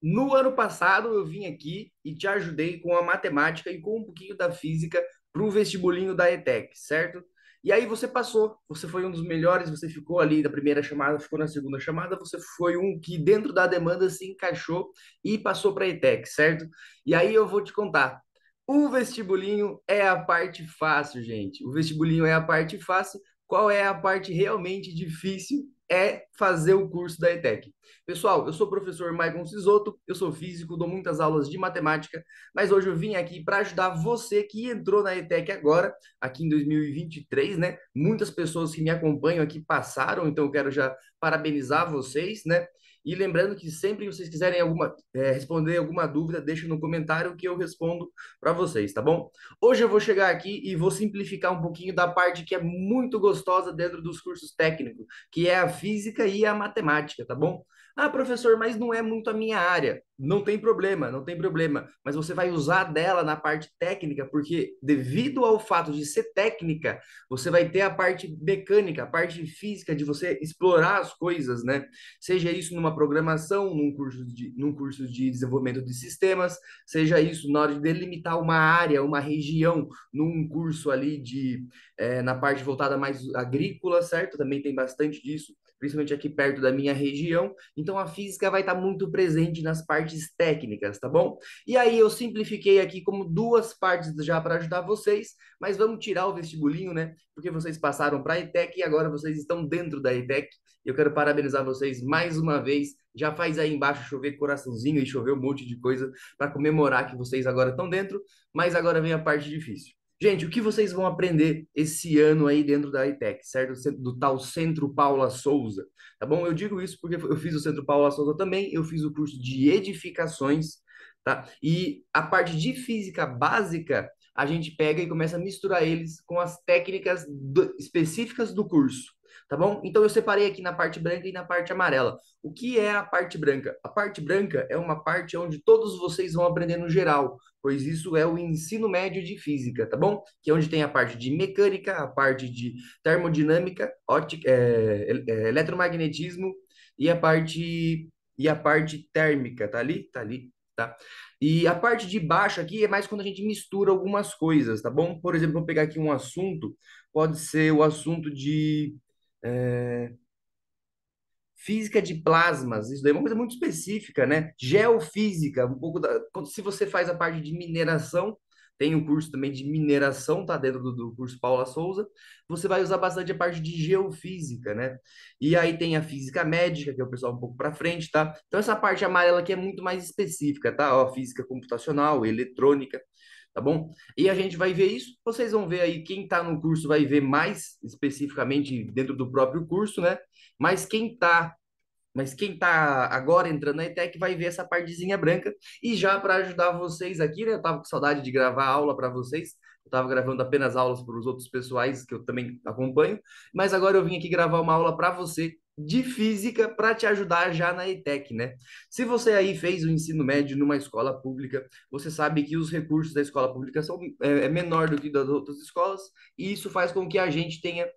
No ano passado eu vim aqui e te ajudei com a matemática e com um pouquinho da física para o vestibulinho da ETEC, certo? E aí você passou, você foi um dos melhores, você ficou ali da primeira chamada, ficou na segunda chamada, você foi um que dentro da demanda se encaixou e passou para a ETEC, certo? E aí eu vou te contar. O vestibulinho é a parte fácil, gente. O vestibulinho é a parte fácil. Qual é a parte realmente difícil? É fazer o curso da ETEC. Pessoal, eu sou o professor Maicon Sisoto, eu sou físico, dou muitas aulas de matemática, mas hoje eu vim aqui para ajudar você que entrou na ETEC agora, aqui em 2023, né? Muitas pessoas que me acompanham aqui passaram, então eu quero já parabenizar vocês, né? E lembrando que sempre que vocês quiserem responder alguma dúvida, deixa no comentário que eu respondo para vocês, tá bom? Hoje eu vou chegar aqui e vou simplificar um pouquinho da parte que é muito gostosa dentro dos cursos técnicos, que é a física e a matemática, tá bom? Ah, professor, mas não é muito a minha área. Não tem problema, não tem problema. Mas você vai usar dela na parte técnica, porque devido ao fato de ser técnica, você vai ter a parte mecânica, a parte física de você explorar as coisas, né? Seja isso numa programação, num curso de desenvolvimento de sistemas, seja isso na hora de delimitar uma área, uma região, num curso ali na parte voltada mais agrícola, certo? Também tem bastante disso, principalmente aqui perto da minha região. Então a física vai estar muito presente nas partes técnicas, tá bom? E aí eu simplifiquei aqui como duas partes já para ajudar vocês, mas vamos tirar o vestibulinho, né? Porque vocês passaram para a ETEC e agora vocês estão dentro da ETEC. Eu quero parabenizar vocês mais uma vez. Já faz aí embaixo chover coraçãozinho e chover um monte de coisa para comemorar que vocês agora estão dentro, mas agora vem a parte difícil. Gente, o que vocês vão aprender esse ano aí dentro da ITEC, certo? Do tal Centro Paula Souza, tá bom? Eu digo isso porque eu fiz o Centro Paula Souza também, eu fiz o curso de edificações, tá? E a parte de física básica, a gente pega e começa a misturar eles com as técnicas específicas do curso, tá bom? Então eu separei aqui na parte branca e na parte amarela. O que é a parte branca? A parte branca é uma parte onde todos vocês vão aprender no geral, pois isso é o ensino médio de física, tá bom? Que é onde tem a parte de mecânica, a parte de termodinâmica, ótica, eletromagnetismo e a parte térmica, tá ali? Tá ali, tá? E a parte de baixo aqui é mais quando a gente mistura algumas coisas, tá bom? Por exemplo, vou pegar aqui um assunto, pode ser o assunto de é, física de plasmas, isso daí é uma coisa muito específica, né? Geofísica, um pouco se você faz a parte de mineração, tem um curso também de mineração, tá dentro do curso Paula Souza, você vai usar bastante a parte de geofísica, né? E aí tem a física médica, que é o pessoal um pouco para frente, tá? Então essa parte amarela aqui é muito mais específica, tá? Ó, física computacional, eletrônica, tá bom? E a gente vai ver isso, vocês vão ver aí, quem está no curso vai ver mais especificamente dentro do próprio curso, né? Mas quem tá agora entrando na ETEC vai ver essa partezinha branca. E já para ajudar vocês aqui, né? Eu tava com saudade de gravar aula para vocês. Eu tava gravando apenas aulas para os outros pessoais que eu também acompanho, mas agora eu vim aqui gravar uma aula para você de física para te ajudar já na ETEC, né? Se você aí fez o ensino médio numa escola pública, você sabe que os recursos da escola pública são menor do que das outras escolas, e isso faz com que a gente tenha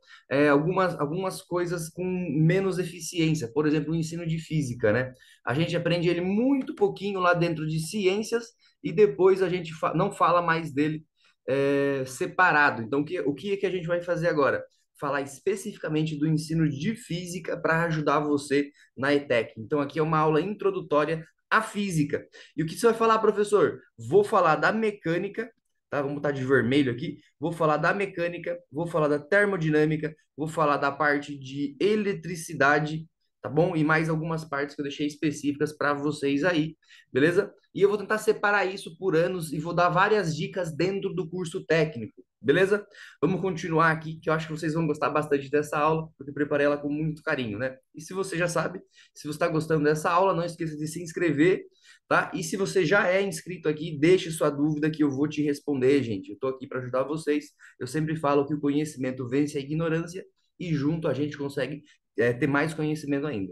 algumas coisas com menos eficiência, por exemplo, o ensino de física, né? A gente aprende ele muito pouquinho lá dentro de ciências e depois a gente não fala mais dele separado. Então, o que é que a gente vai fazer agora? Falar especificamente do ensino de física para ajudar você na ETEC. Então, aqui é uma aula introdutória à física. E o que você vai falar, professor? Vou falar da mecânica, tá? Vamos botar de vermelho aqui. Vou falar da mecânica, vou falar da termodinâmica, vou falar da parte de eletricidade, tá bom? E mais algumas partes que eu deixei específicas para vocês aí, beleza? E eu vou tentar separar isso por anos e vou dar várias dicas dentro do curso técnico, beleza? Vamos continuar aqui, que eu acho que vocês vão gostar bastante dessa aula, porque eu preparei ela com muito carinho, né? E se você já sabe, se você está gostando dessa aula, não esqueça de se inscrever, tá? E se você já é inscrito aqui, deixe sua dúvida que eu vou te responder, gente. Eu estou aqui para ajudar vocês. Eu sempre falo que o conhecimento vence a ignorância e junto a gente consegue ter mais conhecimento ainda.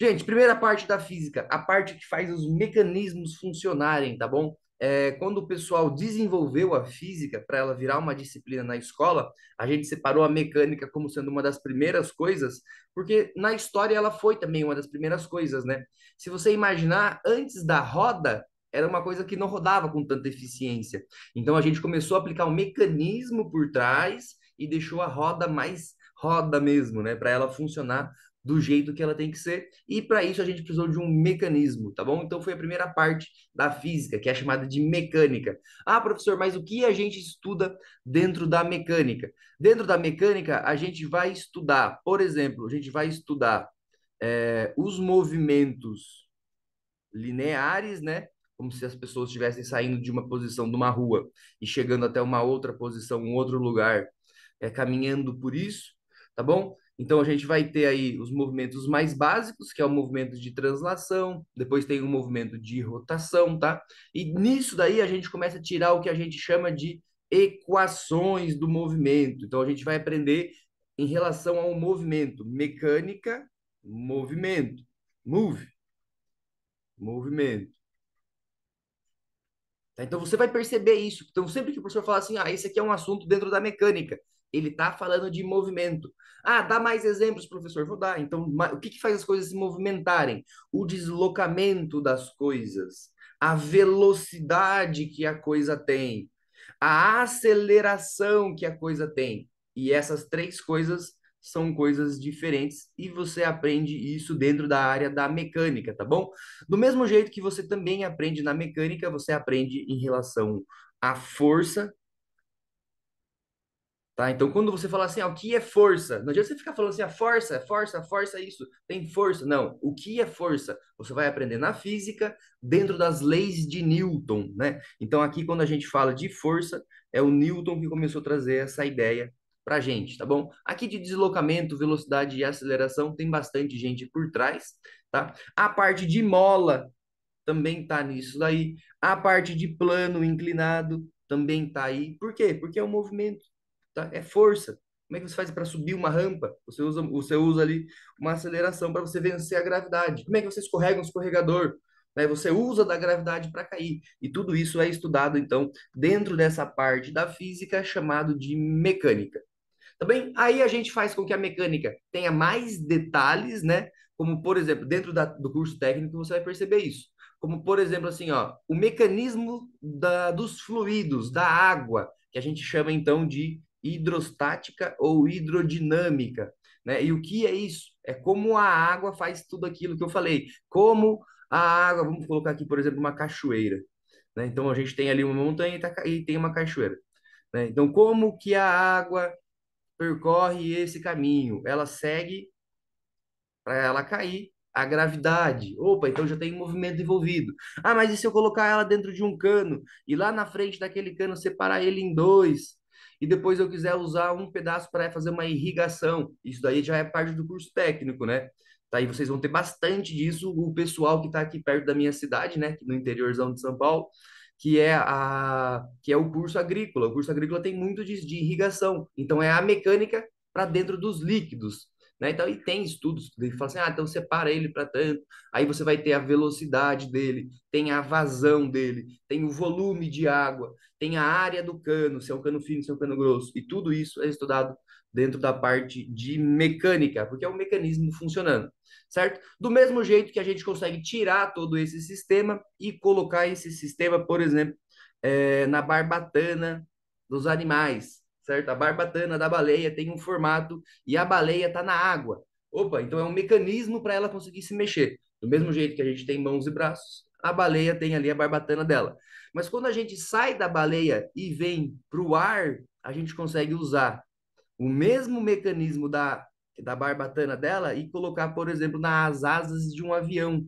Gente, primeira parte da física, a parte que faz os mecanismos funcionarem, tá bom? quando o pessoal desenvolveu a física para ela virar uma disciplina na escola, a gente separou a mecânica como sendo uma das primeiras coisas, porque na história ela foi também uma das primeiras coisas, né? Se você imaginar, antes da roda, era uma coisa que não rodava com tanta eficiência. Então a gente começou a aplicar um mecanismo por trás e deixou a roda mais roda mesmo, né? Para ela funcionar do jeito que ela tem que ser. E para isso a gente precisou de um mecanismo, tá bom? Então foi a primeira parte da física, que é chamada de mecânica. Ah, professor, mas o que a gente estuda dentro da mecânica? Dentro da mecânica, a gente vai estudar, por exemplo, a gente vai estudar os movimentos lineares, né? Como se as pessoas estivessem saindo de uma posição de uma rua e chegando até uma outra posição, um outro lugar, caminhando por isso, tá bom? Então a gente vai ter aí os movimentos mais básicos, que é o movimento de translação, depois tem o movimento de rotação, tá? E nisso daí a gente começa a tirar o que a gente chama de equações do movimento. Então a gente vai aprender em relação ao movimento, mecânica, movimento, move, movimento. Tá? Então você vai perceber isso. Então, sempre que o professor fala assim, esse aqui é um assunto dentro da mecânica, ele está falando de movimento. Ah, dá mais exemplos, professor. Vou dar. Então, o que que faz as coisas se movimentarem? O deslocamento das coisas, a velocidade que a coisa tem, a aceleração que a coisa tem. E essas três coisas são coisas diferentes e você aprende isso dentro da área da mecânica, tá bom? Do mesmo jeito que você também aprende na mecânica, você aprende em relação à força, tá? Então, quando você fala assim, o que é força? Não adianta você ficar falando assim, a força, força, força, é isso, tem força. Não, o que é força? Você vai aprender na física, dentro das leis de Newton, né? Então, aqui, quando a gente fala de força, é o Newton que começou a trazer essa ideia pra gente, tá bom? Aqui de deslocamento, velocidade e aceleração, tem bastante gente por trás, tá? A parte de mola também está nisso daí. A parte de plano inclinado também está aí. Por quê? Porque é um movimento, tá? É força. Como é que você faz para subir uma rampa? Você usa ali uma aceleração para você vencer a gravidade. Como é que você escorrega um escorregador? Né? Você usa da gravidade para cair. E tudo isso é estudado, então, dentro dessa parte da física chamado de mecânica. Tá bem? Aí a gente faz com que a mecânica tenha mais detalhes, né? Como, por exemplo, dentro do curso técnico você vai perceber isso. Como, por exemplo, assim, o mecanismo dos fluidos, da água, que a gente chama então de hidrostática ou hidrodinâmica, né? E o que é isso? É como a água faz tudo aquilo que eu falei. Como a água, vamos colocar aqui, por exemplo, uma cachoeira, né? Então a gente tem ali uma montanha e tem uma cachoeira, né? Então, como que a água percorre esse caminho, ela segue para ela cair a gravidade. Opa, então já tem movimento envolvido. Ah, mas e se eu colocar ela dentro de um cano e lá na frente daquele cano separar ele em dois? E depois eu quiser usar um pedaço para fazer uma irrigação. Isso daí já é parte do curso técnico, né? Tá, aí vocês vão ter bastante disso. O pessoal que está aqui perto da minha cidade, né? Aqui no interiorzão de São Paulo, que é o curso agrícola. O curso agrícola tem muito de irrigação. Então é a mecânica para dentro dos líquidos, né? Então, e tem estudos que falam assim, então separa ele para tanto, aí você vai ter a velocidade dele, tem a vazão dele, tem o volume de água, tem a área do cano, se é um cano fino, se é um cano grosso, e tudo isso é estudado dentro da parte de mecânica, porque é o mecanismo funcionando, certo? Do mesmo jeito que a gente consegue tirar todo esse sistema e colocar esse sistema, por exemplo, na barbatana dos animais, certo? A barbatana da baleia tem um formato e a baleia está na água. Opa, então é um mecanismo para ela conseguir se mexer. Do mesmo jeito que a gente tem mãos e braços, a baleia tem ali a barbatana dela. Mas quando a gente sai da baleia e vem para o ar, a gente consegue usar o mesmo mecanismo da barbatana dela e colocar, por exemplo, nas asas de um avião.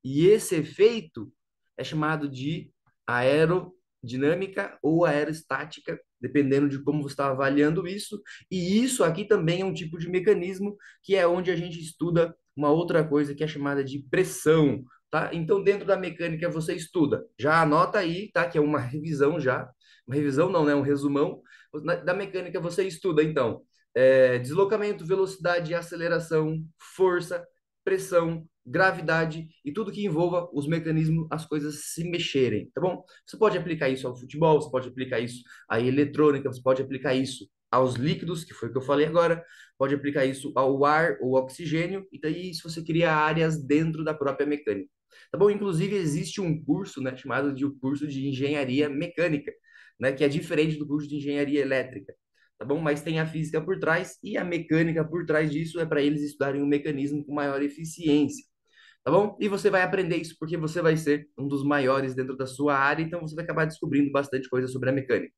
E esse efeito é chamado de aerodinâmica ou aerostática, dependendo de como você está avaliando isso. E isso aqui também é um tipo de mecanismo que é onde a gente estuda uma outra coisa que é chamada de pressão, tá? Então, dentro da mecânica você estuda. Já anota aí, tá? Que é uma revisão já. Uma revisão não, né? Um resumão. Da mecânica você estuda, então, deslocamento, velocidade, aceleração, força, pressão, gravidade e tudo que envolva os mecanismos, as coisas se mexerem, tá bom? Você pode aplicar isso ao futebol, você pode aplicar isso à eletrônica, você pode aplicar isso aos líquidos, que foi o que eu falei agora, pode aplicar isso ao ar ou oxigênio, e daí se você cria áreas dentro da própria mecânica. Tá bom? Inclusive existe um curso, né, chamado de o curso de engenharia mecânica, né, que é diferente do curso de engenharia elétrica. Tá bom? Mas tem a física por trás e a mecânica por trás disso é para eles estudarem o mecanismo com maior eficiência, tá bom? E você vai aprender isso porque você vai ser um dos maiores dentro da sua área, então você vai acabar descobrindo bastante coisa sobre a mecânica.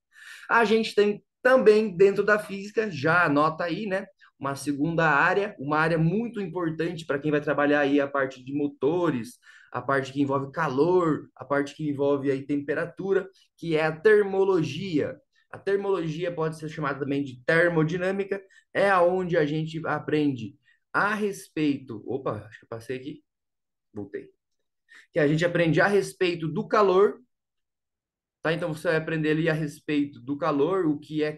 A gente tem também dentro da física, já anota aí, né? Uma segunda área, uma área muito importante para quem vai trabalhar aí a parte de motores, a parte que envolve calor, a parte que envolve aí temperatura, que é a termologia. A termologia pode ser chamada também de termodinâmica, é aonde a gente aprende a respeito. Opa, acho que eu passei aqui. Voltei. Que a gente aprende a respeito do calor, tá? Então você vai aprender ali a respeito do calor, o que é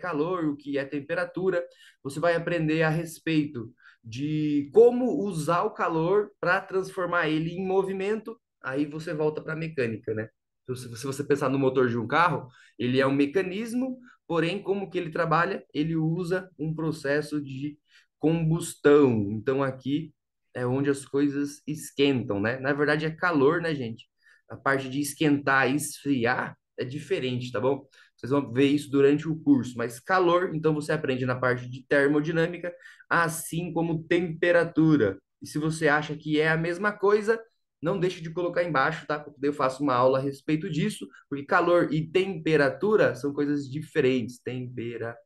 temperatura. Você vai aprender a respeito de como usar o calor para transformar ele em movimento. Aí você volta para a mecânica, né? Então, se você pensar no motor de um carro, ele é um mecanismo, porém, como que ele trabalha? Ele usa um processo de combustão. Então, aqui é onde as coisas esquentam, né? Na verdade, é calor, né, gente? A parte de esquentar e esfriar é diferente, tá bom? Vocês vão ver isso durante o curso, mas calor, então você aprende na parte de termodinâmica, assim como temperatura. E se você acha que é a mesma coisa, não deixe de colocar embaixo, tá? Porque eu faço uma aula a respeito disso, porque calor e temperatura são coisas diferentes. Temperatura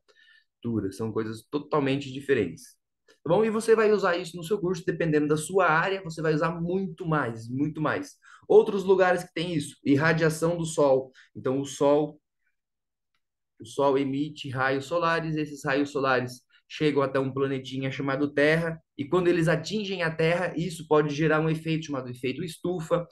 são coisas totalmente diferentes. Tá bom? E você vai usar isso no seu curso, dependendo da sua área, você vai usar muito mais, muito mais. Outros lugares que tem isso, irradiação do Sol. Então, o Sol emite raios solares, esses raios solares chegam até um planetinha chamado Terra, e quando eles atingem a Terra, isso pode gerar um efeito chamado efeito estufa.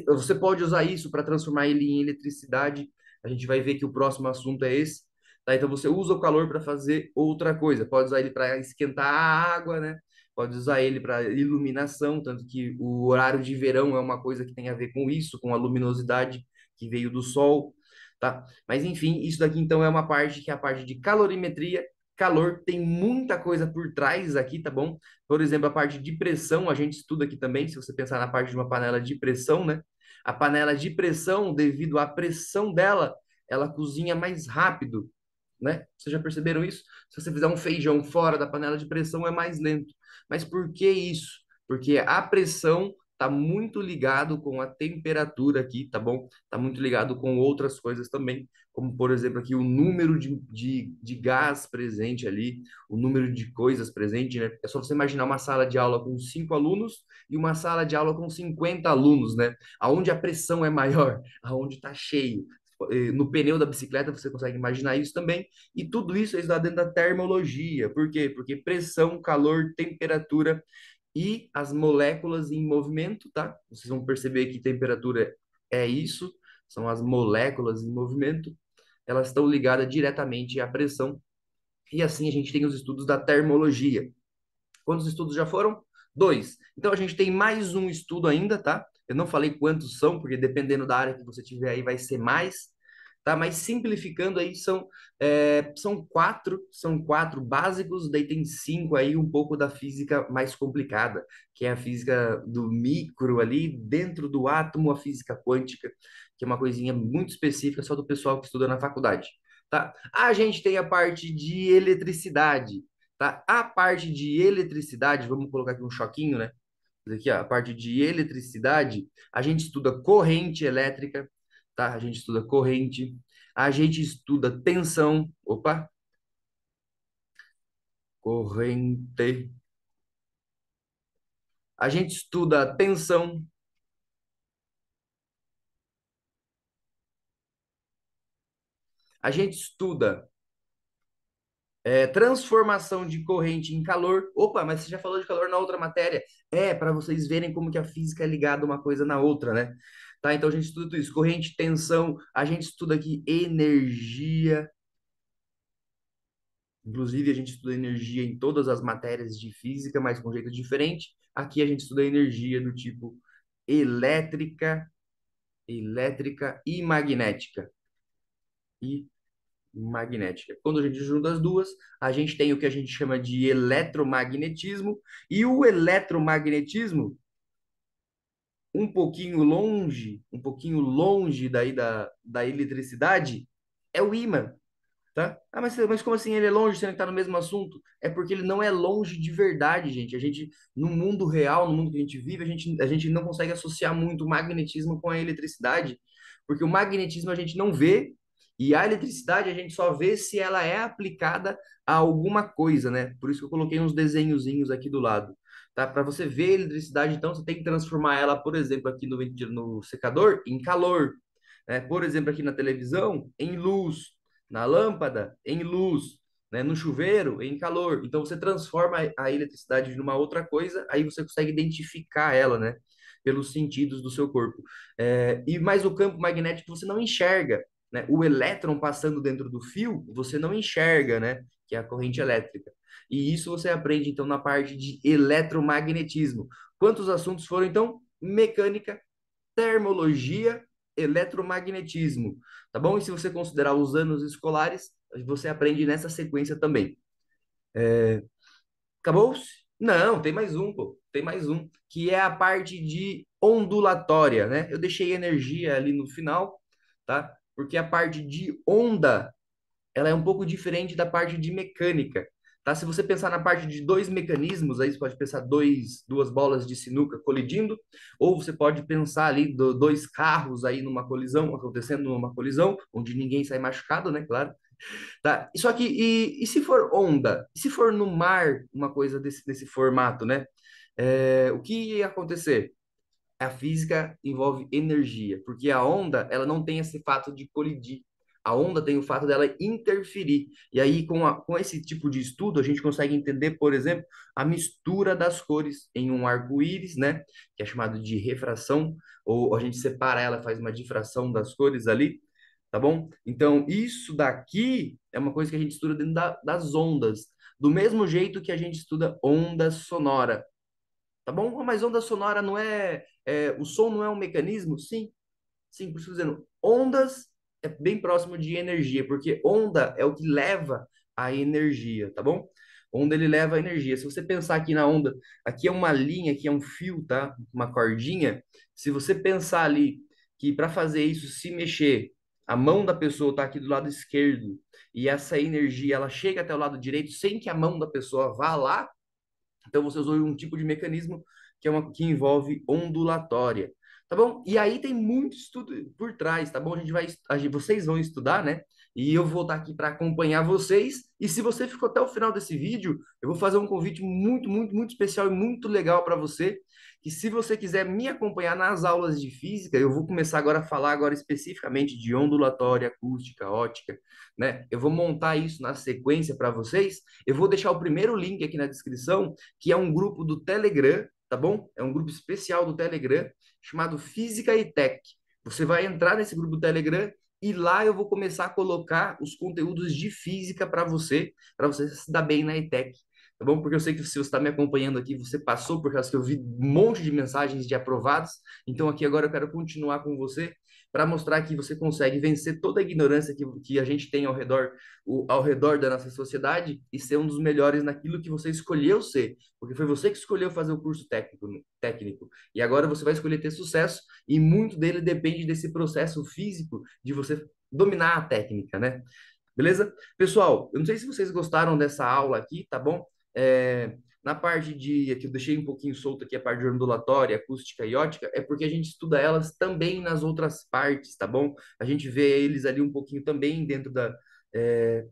Você pode usar isso para transformar ele em eletricidade. A gente vai ver que o próximo assunto é esse. Tá? Então você usa o calor para fazer outra coisa. Pode usar ele para esquentar a água, né? Pode usar ele para iluminação, tanto que o horário de verão é uma coisa que tem a ver com isso, com a luminosidade que veio do Sol, tá? Mas enfim, isso daqui então é uma parte que é a parte de calorimetria. Calor tem muita coisa por trás aqui, tá bom? Por exemplo, a parte de pressão, a gente estuda aqui também, se você pensar na parte de uma panela de pressão, né? A panela de pressão, devido à pressão dela, ela cozinha mais rápido, né? Vocês já perceberam isso? Se você fizer um feijão fora da panela de pressão, é mais lento. Mas por que isso? Porque a pressão está muito ligado com a temperatura aqui, tá bom? Está muito ligado com outras coisas também, como por exemplo aqui o número de gás presente ali, o número de coisas presente, né? É só você imaginar uma sala de aula com 5 alunos e uma sala de aula com 50 alunos, né? Aonde a pressão é maior, aonde está cheio. No pneu da bicicleta você consegue imaginar isso também, e tudo isso é estudado dentro da termologia. Por quê? Porque pressão, calor, temperatura e as moléculas em movimento, tá? Vocês vão perceber que temperatura é isso, são as moléculas em movimento, elas estão ligadas diretamente à pressão, e assim a gente tem os estudos da termologia. Quantos estudos já foram? Dois. Então a gente tem mais um estudo ainda, tá? Eu não falei quantos são, porque dependendo da área que você tiver aí vai ser mais, tá? Mas simplificando aí são quatro básicos, daí tem cinco aí um pouco da física mais complicada, que é a física do micro ali dentro do átomo, a física quântica, que é uma coisinha muito específica só do pessoal que estuda na faculdade, tá? A gente tem a parte de eletricidade, tá? A parte de eletricidade, vamos colocar aqui um choquinho, né? Aqui, ó, a parte de eletricidade, a gente estuda corrente elétrica, tá? A gente estuda corrente, a gente estuda tensão, opa, corrente. A gente estuda tensão, a gente estuda transformação de corrente em calor. Opa, mas você já falou de calor na outra matéria. É, para vocês verem como que a física é ligada uma coisa na outra, né? Tá, então a gente estuda tudo isso. Corrente, tensão, a gente estuda aqui energia. Inclusive, a gente estuda energia em todas as matérias de física, mas com um jeito diferente. Aqui a gente estuda energia do tipo elétrica, elétrica e magnética. E magnética. Quando a gente junta as duas, a gente tem o que a gente chama de eletromagnetismo, e o eletromagnetismo, um pouquinho longe daí da eletricidade, é o ímã. Tá? Ah, mas como assim ele é longe, sendo que tá no mesmo assunto? É porque ele não é longe de verdade, gente. A gente, no mundo real, no mundo que a gente vive, a gente não consegue associar muito o magnetismo com a eletricidade, porque o magnetismo a gente não vê, e a eletricidade a gente só vê se ela é aplicada a alguma coisa, né? Por isso que eu coloquei uns desenhozinhos aqui do lado. Tá? Para você ver a eletricidade, então, você tem que transformar ela, por exemplo, aqui no secador, em calor. Né? Por exemplo, aqui na televisão, em luz, na lâmpada em luz, né? No chuveiro em calor. Então você transforma a eletricidade numa outra coisa, aí você consegue identificar ela, né? Pelos sentidos do seu corpo. E mais o campo magnético você não enxerga, né? O elétron passando dentro do fio você não enxerga, né? Que é a corrente elétrica. E isso você aprende então na parte de eletromagnetismo. Quantos assuntos foram então? Mecânica, termologia, eletromagnetismo, tá bom? E se você considerar os anos escolares, você aprende nessa sequência também. Acabou-se? Não, tem mais um, pô. Tem mais um, que é a parte de ondulatória, né? Eu deixei energia ali no final, tá? Porque a parte de onda ela é um pouco diferente da parte de mecânica, tá? Se você pensar na parte de dois mecanismos, aí você pode pensar duas bolas de sinuca colidindo, ou você pode pensar ali dois carros aí numa colisão, acontecendo numa colisão, onde ninguém sai machucado, né? Claro. Tá? Só que, e se for onda? E se for no mar, uma coisa desse formato, né? O que ia acontecer? A física envolve energia, porque a onda, ela não tem esse fato de colidir. A onda tem o fato dela interferir. E aí, com esse tipo de estudo, a gente consegue entender, por exemplo, a mistura das cores em um arco-íris, né? Que é chamado de refração, ou a gente separa ela, faz uma difração das cores ali, tá bom? Então, isso daqui é uma coisa que a gente estuda dentro das ondas. Do mesmo jeito que a gente estuda onda sonora, tá bom? Mas onda sonora não o som não é um mecanismo? Sim, sim, por isso que eu tô dizendo, ondas é bem próximo de energia, porque onda é o que leva a energia, tá bom? Onda ele leva a energia. Se você pensar aqui na onda, aqui é uma linha, aqui é um fio, tá? Uma cordinha. Se você pensar ali que para fazer isso se mexer, a mão da pessoa está aqui do lado esquerdo e essa energia ela chega até o lado direito sem que a mão da pessoa vá lá, então você usou um tipo de mecanismo que envolve ondulatória, tá bom? E aí tem muito estudo por trás, tá bom? Vocês vão estudar, né? E eu vou estar aqui para acompanhar vocês. E se você ficou até o final desse vídeo, eu vou fazer um convite muito, muito, muito especial e muito legal para você. Que se você quiser me acompanhar nas aulas de física, eu vou começar agora a falar agora especificamente de ondulatória, acústica, ótica, né? Eu vou montar isso na sequência para vocês. Eu vou deixar o primeiro link aqui na descrição que é um grupo do Telegram, tá bom? É um grupo especial do Telegram chamado Física e Tech. Você vai entrar nesse grupo do Telegram e lá eu vou começar a colocar os conteúdos de física para você se dar bem na ETEC, tá bom? Porque eu sei que se você está me acompanhando aqui, você passou por causa que eu vi um monte de mensagens de aprovados. Então aqui agora eu quero continuar com você para mostrar que você consegue vencer toda a ignorância que a gente tem ao redor da nossa sociedade e ser um dos melhores naquilo que você escolheu ser, porque foi você que escolheu fazer o curso técnico. E agora você vai escolher ter sucesso e muito dele depende desse processo físico de você dominar a técnica, né? Beleza? Pessoal, eu não sei se vocês gostaram dessa aula aqui, tá bom? Na parte aqui eu deixei um pouquinho solto aqui a parte de ondulatória, acústica e ótica, é porque a gente estuda elas também nas outras partes, tá bom? A gente vê eles ali um pouquinho também dentro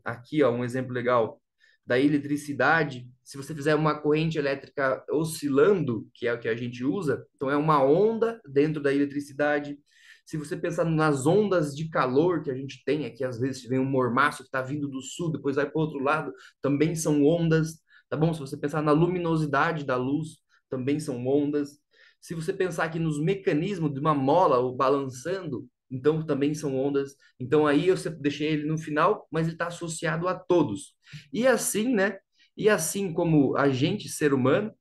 aqui, ó, um exemplo legal da eletricidade. Se você fizer uma corrente elétrica oscilando, que é o que a gente usa, então é uma onda dentro da eletricidade. Se você pensar nas ondas de calor que a gente tem aqui, às vezes vem um mormaço que está vindo do sul, depois vai para o outro lado, também são ondas, tá bom? Se você pensar na luminosidade da luz, também são ondas. Se você pensar aqui nos mecanismos de uma mola ou balançando, então também são ondas. Então aí eu deixei ele no final, mas ele está associado a todos. E assim, né? E assim como a gente, ser humano,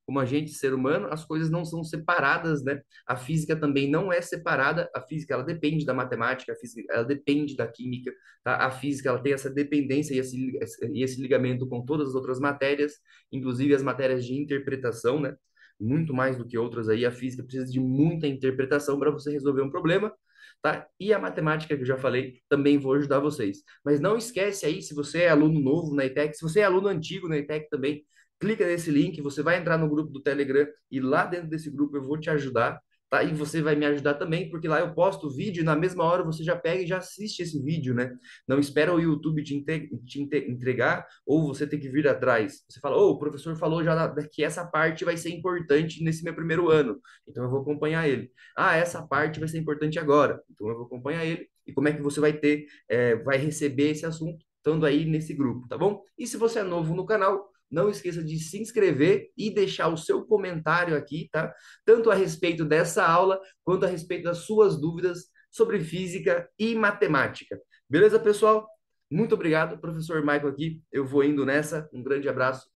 como a gente, ser humano, as coisas não são separadas, né? A física também não é separada, a física ela depende da matemática, a física ela depende da química, tá? A física ela tem essa dependência e esse ligamento com todas as outras matérias, inclusive as matérias de interpretação, né? Muito mais do que outras aí, a física precisa de muita interpretação para você resolver um problema, tá? E a matemática que eu já falei, também vou ajudar vocês. Mas não esquece aí, se você é aluno novo na ETEC, se você é aluno antigo na ETEC também, clica nesse link, você vai entrar no grupo do Telegram e lá dentro desse grupo eu vou te ajudar, tá? E você vai me ajudar também, porque lá eu posto o vídeo e na mesma hora você já pega e já assiste esse vídeo, né? Não espera o YouTube entregar ou você ter que vir atrás. Você fala, o professor falou já que essa parte vai ser importante nesse meu primeiro ano, então eu vou acompanhar ele. Ah, essa parte vai ser importante agora, então eu vou acompanhar ele. E como é que você vai ter, vai receber esse assunto estando aí nesse grupo, tá bom? E se você é novo no canal, não esqueça de se inscrever e deixar o seu comentário aqui, tá? Tanto a respeito dessa aula, quanto a respeito das suas dúvidas sobre física e matemática. Beleza, pessoal? Muito obrigado, professor Michael aqui. Eu vou indo nessa. Um grande abraço.